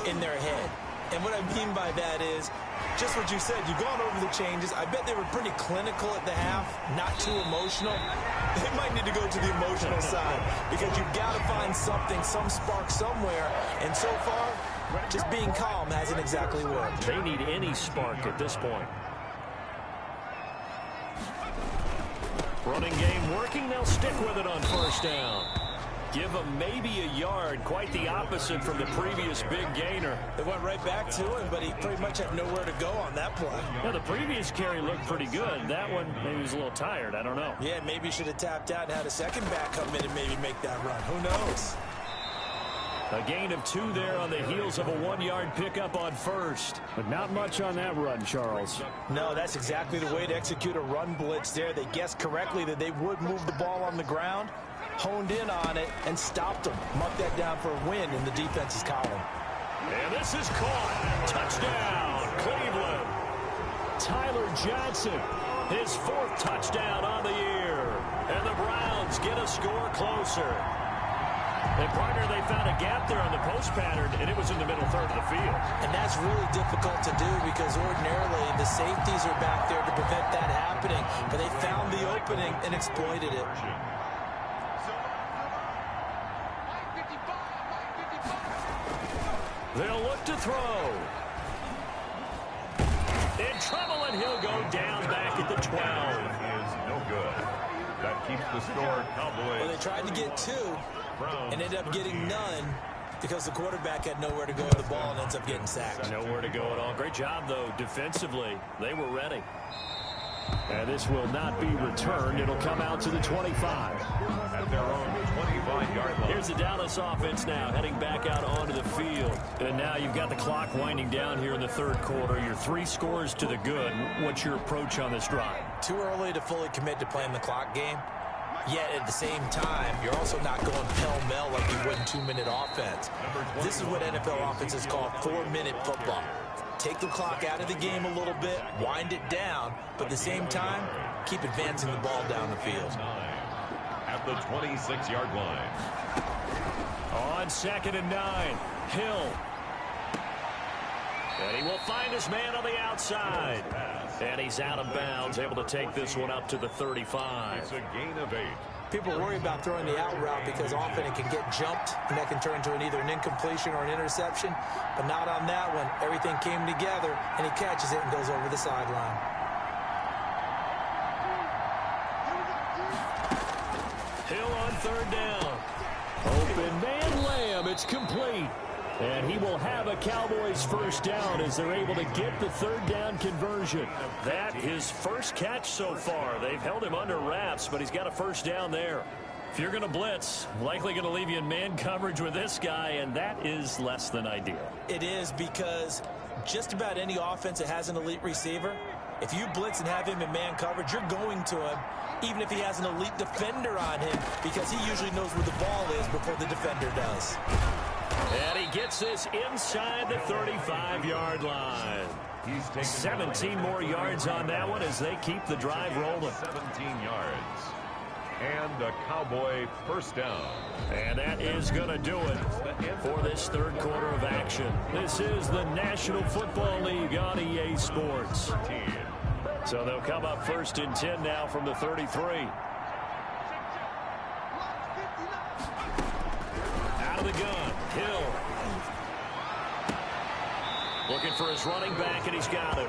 in their head. And what I mean by that is just what you said. You've gone over the changes. I bet they were pretty clinical at the half, not too emotional. They might need to go to the emotional side because you've got to find something, some spark somewhere. And so far, just being calm hasn't exactly worked. They need any spark at this point. Running game working. They'll stick with it on 1st down. Give them maybe a yard, quite the opposite from the previous big gainer. They went right back to him, but he pretty much had nowhere to go on that play. Yeah, the previous carry looked pretty good. That one, maybe he was a little tired. I don't know. Yeah, maybe he should have tapped out and had a second back come in and maybe make that run. Who knows? A gain of 2 there on the heels of a 1-yard pickup on 1st. But not much on that run, Charles. No, that's exactly the way to execute a run blitz there. They guessed correctly that they would move the ball on the ground, honed in on it, and stopped them. Mark that down for a win in the defense's column. And this is caught. Touchdown, Cleveland. Tyler Johnson His 4th touchdown on the year. And the Browns get a score closer. And, partner, they found a gap there on the post pattern, and it was in the middle third of the field. And that's really difficult to do because ordinarily the safeties are back there to prevent that happening. But they found the opening and exploited it. They'll look to throw. In trouble, and he'll go down back at the 12. Is no good. That keeps the score Cowboys. Well, they tried to get 2 and ended up getting none because the quarterback had nowhere to go with the ball and ends up getting sacked. Nowhere to go at all. Great job, though, defensively. They were ready. And this will not be returned. It'll come out to the 25. At their own 25-yard line. Here's the Dallas offense now heading back out onto the field. And now you've got the clock winding down here in the 3rd quarter. You're 3 scores to the good. What's your approach on this drive? Too early to fully commit to playing the clock game. Yet at the same time, you're also not going pell-mell like you would in 2-minute offense. This is what NFL offenses call 4-minute football. Take the clock out of the game a little bit, wind it down, but at the same time, keep advancing the ball down the field. At the 26-yard line. On 2nd and 9, Hill. And he will find his man on the outside. And he's out of bounds, able to take this one up to the 35. It's a gain of 8. People worry about throwing the out route because often it can get jumped, and that can turn into either an incompletion or an interception. But not on that one. Everything came together, and he catches it and goes over the sideline. Hill on 3rd down. Open man, Lamb. It's complete. And he will have a Cowboys first down as they're able to get the 3rd down conversion. That his first catch so far. They've held him under wraps, but he's got a first down there. If you're going to blitz, likely going to leave you in man coverage with this guy, and that is less than ideal. It is because just about any offense that has an elite receiver, if you blitz and have him in man coverage, you're going to him, even if he has an elite defender on him, because he usually knows where the ball is before the defender does. And he gets this inside the 35-yard line. He's taken 17 more yards on that one as they keep the drive rolling. 17 yards. And a Cowboy first down. And that is going to do it for this 3rd quarter of action. This is the National Football League on EA Sports. So they'll come up 1st and 10 now from the 33. Out of the gun, Hill. Looking for his running back, and he's got him.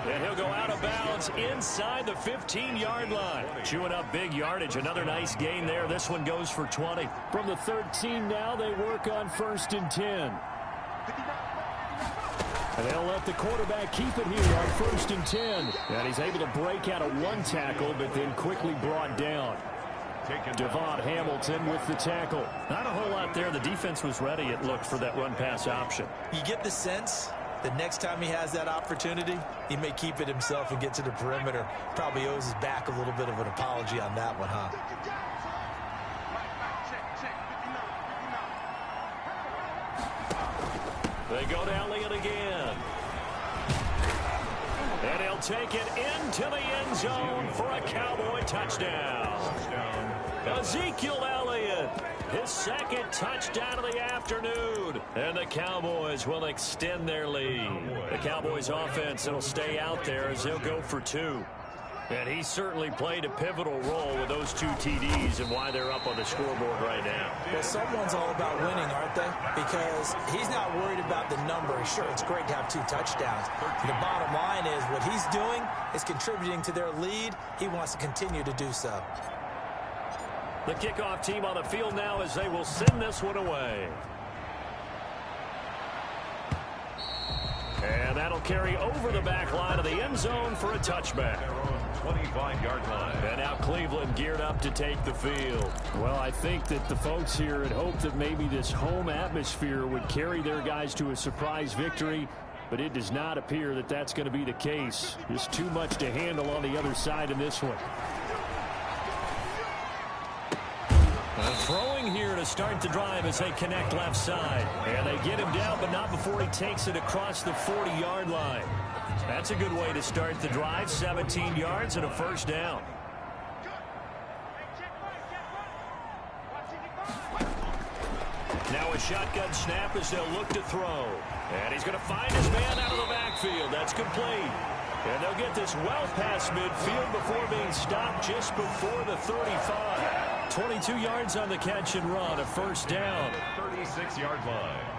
And he'll go out of bounds inside the 15-yard line. Chewing up big yardage. Another nice gain there. This one goes for 20. From the 13 now, they work on 1st and 10. And they'll let the quarterback keep it here on 1st and 10. And he's able to break out of 1 tackle, but then quickly brought down. Devon Hamilton with the tackle. Not a whole lot there. The defense was ready, it looked, for that run-pass option. You get the sense the next time he has that opportunity, he may keep it himself and get to the perimeter. Probably owes his back a little bit of an apology on that one, huh? They go to Elliott again. And he'll take it into the end zone for a Cowboy touchdown. Ezekiel Elliott, his 2nd touchdown of the afternoon. And the Cowboys will extend their lead. The Cowboys offense will stay out there as they'll go for 2. And he certainly played a pivotal role with those 2 TDs and why they're up on the scoreboard right now. Well, someone's all about winning, aren't they? Because he's not worried about the number. Sure, it's great to have 2 touchdowns. The bottom line is what he's doing is contributing to their lead. He wants to continue to do so. The kickoff team on the field now as they will send this one away. And that'll carry over the back line of the end zone for a touchback. 25-yard line. And now Cleveland geared up to take the field. Well, I think that the folks here had hoped that maybe this home atmosphere would carry their guys to a surprise victory, but it does not appear that that's going to be the case. There's too much to handle on the other side in this one. Throwing here to start the drive as they connect left side. And they get him down, but not before he takes it across the 40-yard line. That's a good way to start the drive. 17 yards and a first down. Now a shotgun snap as they'll look to throw. And he's going to find his man out of the backfield. That's complete. And they'll get this well past midfield before being stopped just before the 35. 22 yards on the catch and run, a first down. 36-yard line.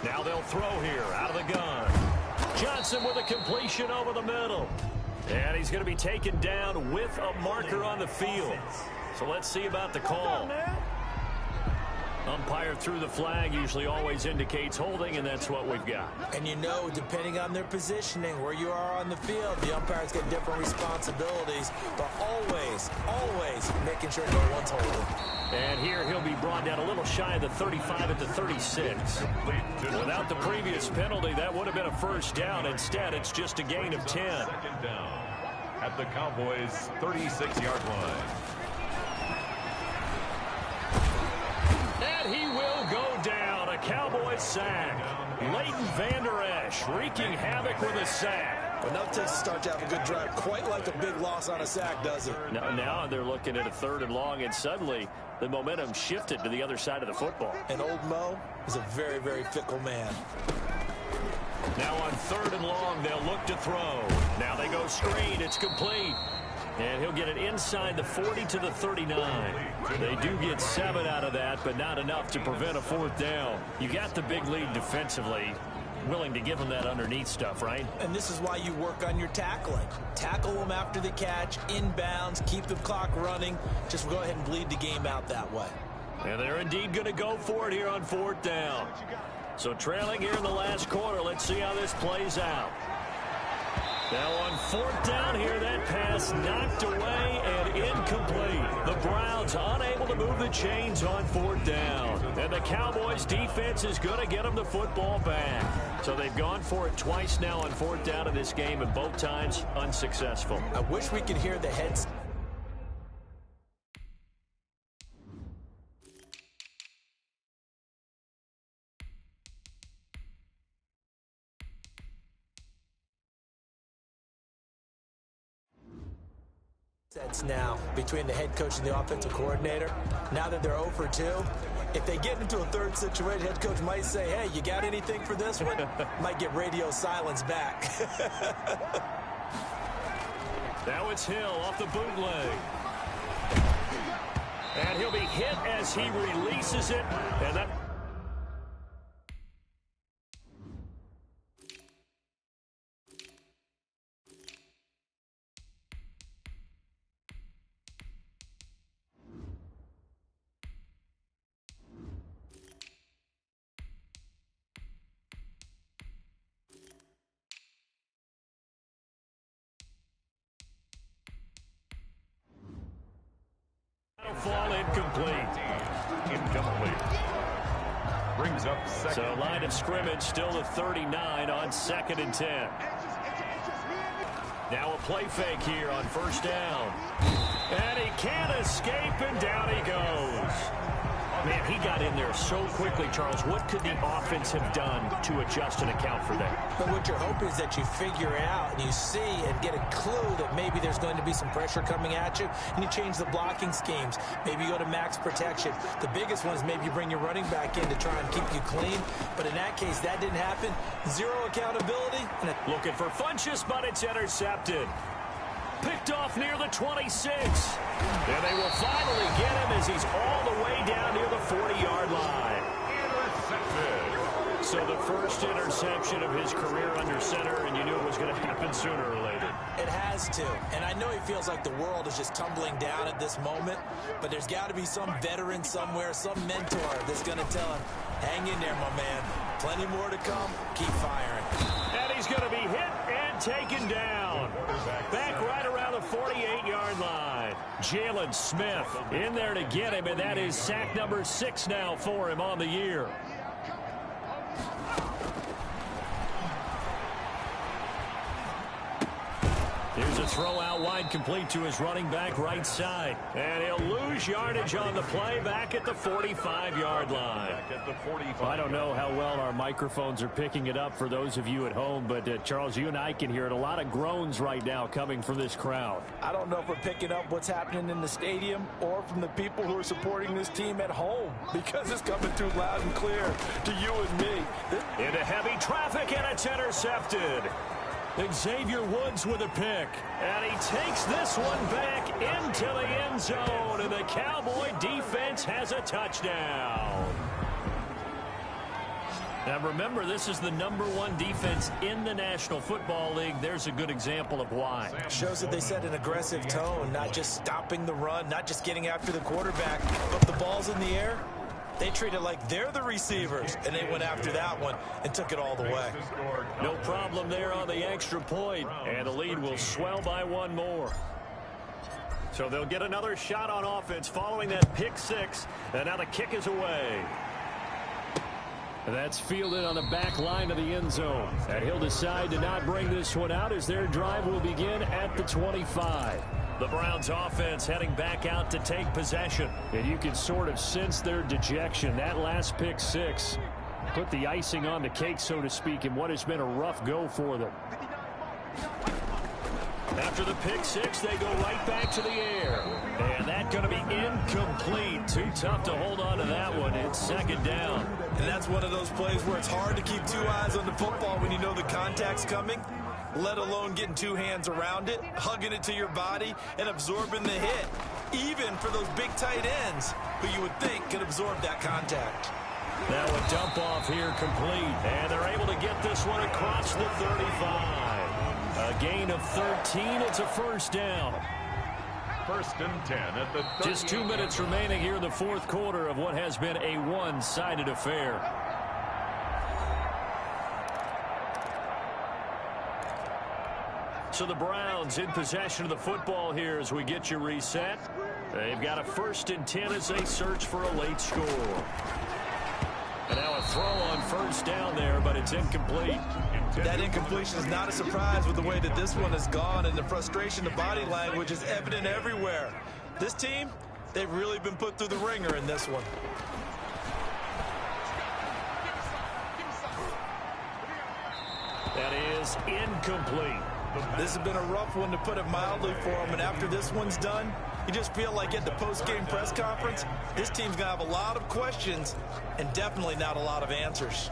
Now they'll throw here out of the gun. Johnson with a completion over the middle. And he's going to be taken down with a marker on the field. So let's see about the call. Umpire threw the flag, usually always indicates holding, and that's what we've got. And you know, depending on their positioning, where you are on the field, the umpires get different responsibilities, but always making sure no one's holding. And here he'll be brought down a little shy of the 35 at the 36. Without the previous penalty, that would have been a first down. Instead, it's just a gain of 10. Second down at the Cowboys' 36-yard line. And he will go down. A Cowboys sack. Leighton Vander Esch wreaking havoc with a sack. Enough to start to have a good drive. Quite like a big loss on a sack, does it? Now they're looking at a 3rd and long, and suddenly the momentum shifted to the other side of the football. And old Mo is a very, very fickle man. Now on 3rd and long, they'll look to throw. Now they go screen. It's complete. And he'll get it inside the 40 to the 39. They do get 7 out of that, but not enough to prevent a 4th down. You got the big lead defensively. Willing to give them that underneath stuff, right? And this is why you work on your tackling. Tackle them after the catch, inbounds, keep the clock running. Just go ahead and bleed the game out that way. And they're indeed going to go for it here on 4th down. So trailing here in the last quarter, let's see how this plays out. Now on 4th down here, that pass knocked away and incomplete. The Browns unable to move the chains on 4th down. And the Cowboys defense is going to get them the football back. So they've gone for it twice now on 4th down in this game, and both times unsuccessful. I wish we could hear the heads. Sets now between the head coach and the offensive coordinator. Now that they're 0 for 2, if they get into a 3rd situation, head coach might say, hey, you got anything for this one? Might get radio silence back. Now it's Hill off the bootleg. And he'll be hit as he releases it. And that... fall incomplete. Brings up second. So line of scrimmage still at 39 on 2nd and 10. Now a play fake here on 1st down. And he can't escape, and down he goes. Man, he got in there so quickly, Charles. What could the offense have done to adjust and account for that? But what you're hoping is that you figure it out and you see and get a clue that maybe there's going to be some pressure coming at you, and you change the blocking schemes. Maybe you go to max protection. The biggest one is maybe you bring your running back in to try and keep you clean. But in that case, that didn't happen. Zero accountability. Looking for Funchess, but it's intercepted. Picked off near the 26. And they will finally get him as he's all the way down near the 40-yard line. Intercepted. So the first interception of his career under center, and you knew it was going to happen sooner or later. It has to. And I know he feels like the world is just tumbling down at this moment, but there's got to be some veteran somewhere, some mentor that's going to tell him, hang in there, my man. Plenty more to come. Keep firing. And he's going to be hit and taken down. Back right around the 48-yard line. Jalen Smith in there to get him, and that is sack number 6 now for him on the year. Here's a throw out wide, complete to his running back right side. And he'll lose yardage on the play back at the 45-yard line. I don't know how well our microphones are picking it up for those of you at home, but Charles, you and I can hear it. A lot of groans right now coming from this crowd. I don't know if we're picking up what's happening in the stadium or from the people who are supporting this team at home, because it's coming through loud and clear to you and me. Into heavy traffic, and it's intercepted. Xavier Woods with a pick, and he takes this one back into the end zone, and the Cowboy defense has a touchdown. Now remember, this is the #1 defense in the National Football League. There's a good example of why. Shows that they set an aggressive tone, not just stopping the run, not just getting after the quarterback, but the ball's in the air. They treat it like they're the receivers, and they went after that one and took it all the way. No problem there on the extra point, and the lead will swell by one more. So they'll get another shot on offense following that pick six, and now the kick is away. That's fielded on the back line of the end zone, and he'll decide to not bring this one out as their drive will begin at the 25. The Browns offense heading back out to take possession. And you can sort of sense their dejection. That last pick six put the icing on the cake, so to speak, in what has been a rough go for them. After the pick six, they go right back to the air. And that's going to be incomplete. Too tough to hold on to that one. It's second down. And that's one of those plays where it's hard to keep two eyes on the football when you know the contact's coming, let alone getting two hands around it, hugging it to your body, and absorbing the hit, even for those big tight ends who you would think could absorb that contact. Now a dump off here complete, and they're able to get this one across the 35. A gain of 13. It's a first down. 1st and 10 at the 30. Just 2 minutes remaining here in the fourth quarter of what has been a one-sided affair. So the Browns in possession of the football here as we get you reset. They've got a 1st and 10 as they search for a late score. And now a throw on first down there, but it's incomplete. That incompletion is not a surprise with the way that this one has gone, and the frustration, the body language is evident everywhere. This team, they've really been put through the ringer in this one. That is incomplete. This has been a rough one, to put it mildly, for them, and after this one's done, you just feel like at the post-game press conference, this team's going to have a lot of questions and definitely not a lot of answers.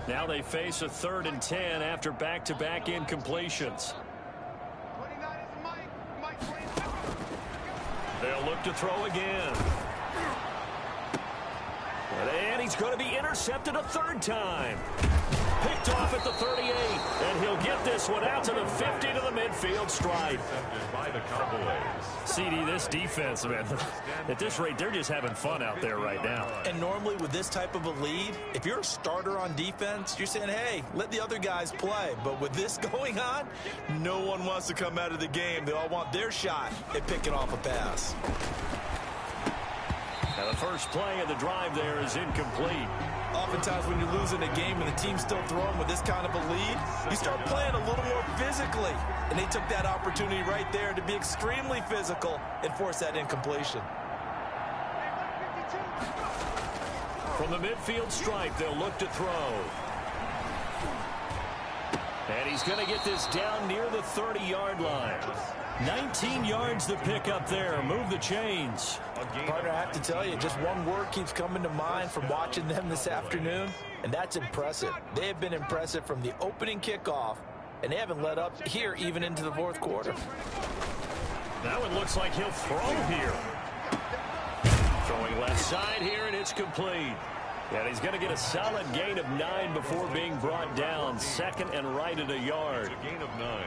Now they face a 3rd and 10 after back-to-back incompletions. They'll look to throw again. And he's going to be intercepted a 3rd time. Picked off at the 38, and he'll get this one out to the 50 to the midfield stripe. By the Cowboys. CD, this defense, man, at this rate, they're just having fun out there right now. And normally with this type of a lead, if you're a starter on defense, you're saying, hey, let the other guys play. But with this going on, no one wants to come out of the game. They all want their shot at picking off a pass. Now the first play of the drive there is incomplete. Oftentimes when you're losing a game and the team's still throwing with this kind of a lead, you start playing a little more physically. And they took that opportunity right there to be extremely physical and force that incompletion. From the midfield stripe, they'll look to throw. And he's going to get this down near the 30-yard line. 19 yards to pick up there. Move the chains. Partner, I have to tell you, just one word keeps coming to mind from watching them this afternoon, and that's impressive. They have been impressive from the opening kickoff, and they haven't let up here even into the fourth quarter. That one looks like he'll throw here. Throwing left side here, and it's complete. And he's going to get a solid gain of 9 before being brought down. 2nd and right at a yard. A gain of 9.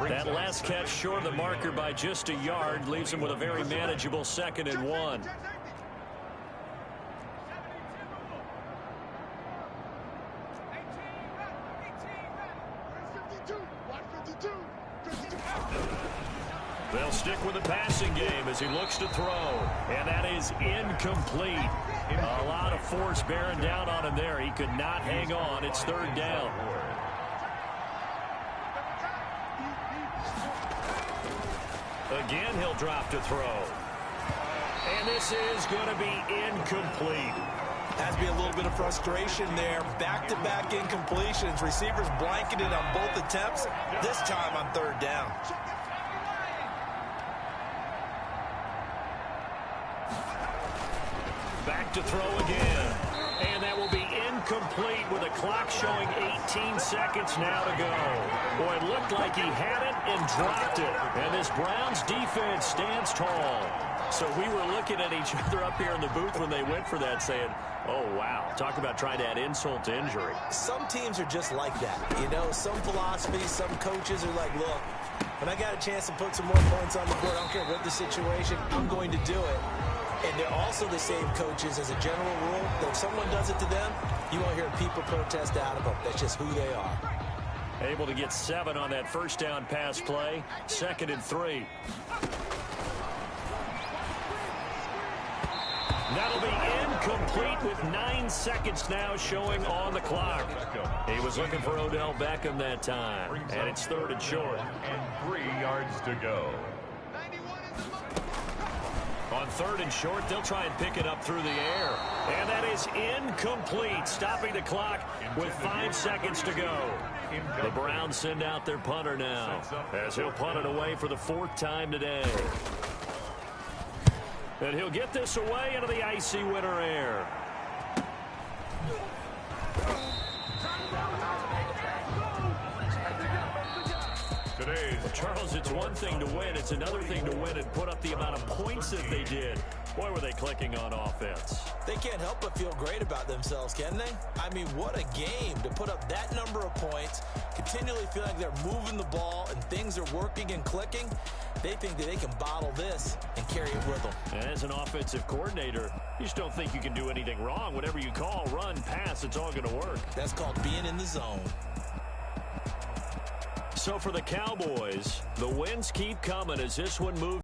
That last catch short of the marker by just a yard leaves him with a very manageable 2nd and 1. They'll stick with the passing game as he looks to throw. And that is incomplete. A lot of force bearing down on him there. He could not hang on. It's third down. Again, he'll drop to throw. And this is going to be incomplete. Has to be a little bit of frustration there. Back-to-back incompletions. Receivers blanketed on both attempts. This time on third down. Back to throw again. And that will be incomplete with the clock showing 18 seconds now to go. Boy, it looked like he had it and dropped it. And this Browns defense stands tall. So we were looking at each other up here in the booth when they went for that saying, oh, wow. Talk about trying to add insult to injury. Some teams are just like that. You know, some philosophies, some coaches are like, look, when I got a chance to put some more points on the board, I don't care what the situation, I'm going to do it. And they're also the same coaches as a general rule that if someone does it to them, you won't hear people protest out of them. That's just who they are. Able to get 7 on that first down pass play. 2nd and 3. That'll be incomplete with 9 seconds now showing on the clock. He was looking for Odell Beckham that time. And it's 3rd and short. And 3 yards to go. On 3rd and short, they'll try and pick it up through the air. And that is incomplete, stopping the clock with 5 seconds to go. The Browns send out their punter now, as he'll punt it away for the 4th time today. And he'll get this away into the icy winter air. Charles, it's one thing to win. It's another thing to win and put up the amount of points that they did. Boy, were they clicking on offense. They can't help but feel great about themselves, can they? I mean, what a game to put up that number of points, continually feel like they're moving the ball and things are working and clicking. They think that they can bottle this and carry it with them. And as an offensive coordinator, you just don't think you can do anything wrong. Whatever you call, run, pass, it's all going to work. That's called being in the zone. So for the Cowboys, the wins keep coming as this one moves.